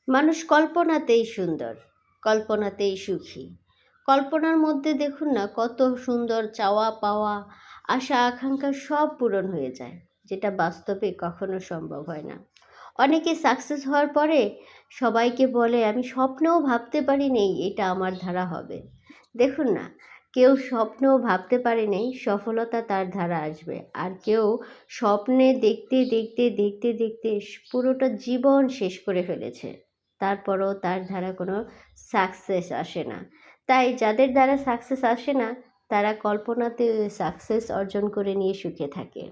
মানুষ কল্পনাতেই সুন্দর, কল্পনাতেই সুখী। কল্পনার মধ্যে দেখুন না কত সুন্দর চাওয়া পাওয়া, আশা আকাঙ্ক্ষা সব পূরণ হয়ে যায়, যেটা বাস্তবে কখনো সম্ভব হয় না। অনেকে সাকসেস হওয়ার পরে সবাইকে বলে আমি স্বপ্নেও ভাবতে পারিনি এটা আমার দ্বারা হবে। দেখুন না, কেউ স্বপ্নেও ভাবতে পারেনি সফলতা তার দ্বারা আসবে, আর কেউ স্বপ্নে দেখতে দেখতে দেখতে দেখতে পুরোটা জীবন শেষ করে ফেলেছে, তারপরও তার দ্বারা কোনো সাকসেস আসে না। তাই যাদের দ্বারা সাকসেস আসে না তারা কল্পনাতে সাকসেস অর্জন করে নিয়ে সুখে থাকে।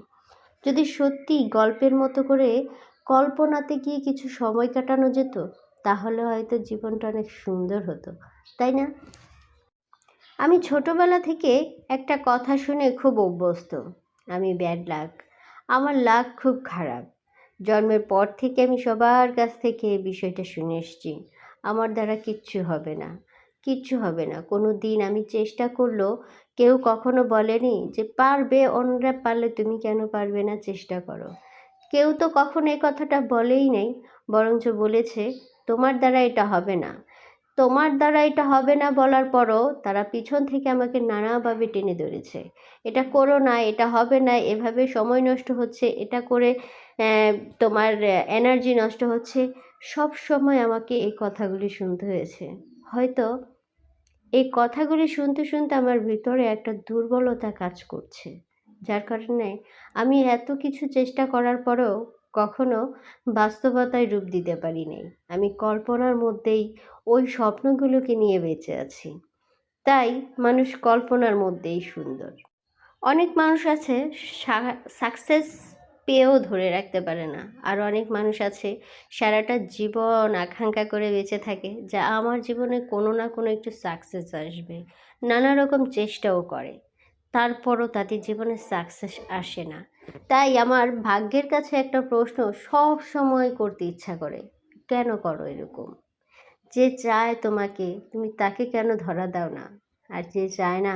যদি সত্যি গল্পের মতো করে কল্পনাতে গিয়ে কিছু সময় কাটানো যেত, তাহলে হয়তো জীবনটা অনেক সুন্দর হতো, তাই না? আমি ছোটবেলা থেকে একটা কথা শুনে খুব অভ্যস্ত, আমি ব্যাড লাক, আমার লাক খুব খারাপ। জন্মের পর থেকে আমি সবার কাছ থেকে এই বিষয়টা শুনে এসেছি, আমার দ্বারা কিচ্ছু হবে না, কিচ্ছু হবে না। কোনো দিন আমি চেষ্টা করলেও কেউ কখনো বলেনি যে পারবে, অন্যরা পারলে তুমি কেন পারবে না, চেষ্টা করো। কেউ তো কখনো এই কথাটা বলেই নাই, বরঞ্চ বলেছে তোমার দ্বারা এটা হবে না। তোমার দ্বারা এটা হবে না বলার পরও তারা পিছন থেকে আমাকে নানাভাবে টেনে ধরেছে, এটা করো না, এটা হবে না, এভাবে সময় নষ্ট হচ্ছে, এটা করে তোমার এনার্জি নষ্ট হচ্ছে। সব সময় আমাকে এই কথাগুলি শুনতে হয়েছে। হয়তো এই কথাগুলি শুনতে শুনতে আমার ভিতরে একটা দুর্বলতা কাজ করছে, যার কারণে আমি এত কিছু চেষ্টা করার পরেও কখনো বাস্তবতায় রূপ দিতে পারি নাই। আমি কল্পনার মধ্যেই ওই স্বপ্নগুলোকে নিয়ে বেঁচে আছি। তাই মানুষ কল্পনার মধ্যেই সুন্দর। অনেক মানুষ আছে সাকসেস পেয়েও ধরে রাখতে পারে না, আর অনেক মানুষ আছে সারাটা জীবন আকাঙ্ক্ষা করে বেঁচে থাকে যা আমার জীবনে কোনো না কোনো একটু সাকসেস আসবে, নানা রকম চেষ্টাও করে, তারপরও তাদের জীবনে সাকসেস আসে না। তাই আমার ভাগ্যের কাছে একটা প্রশ্ন সব সময় করতে ইচ্ছা করে, কেন করো এরকম? যে চায় তোমাকে, তুমি তাকে কেন ধরা দাও না? আর যে চায় না,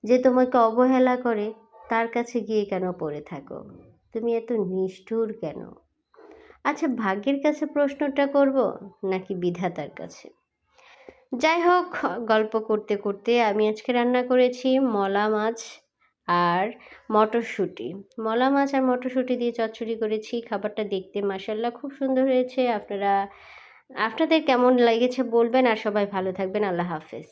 যে তোমাকে অবহেলা করে, তার কাছে গিয়ে কেন পড়ে থাকো? তুমি এত নিষ্ঠুর কেন? আচ্ছা, ভাগ্যের কাছে প্রশ্নটা করব নাকি বিধাতার কাছে? যাই হোক, গল্প করতে করতে আমি আজকে রান্না করেছি মলা মাছ আর মটরশুঁটি। মলা মাছ আর মটরশুঁটি দিয়ে চচ্চড়ি করেছি। খাবারটা দেখতে মাশাআল্লাহ খুব সুন্দর হয়েছে। আপনাদের কেমন লেগেছে বলবেন, আর সবাই ভালো থাকবেন। আল্লাহ হাফেজ।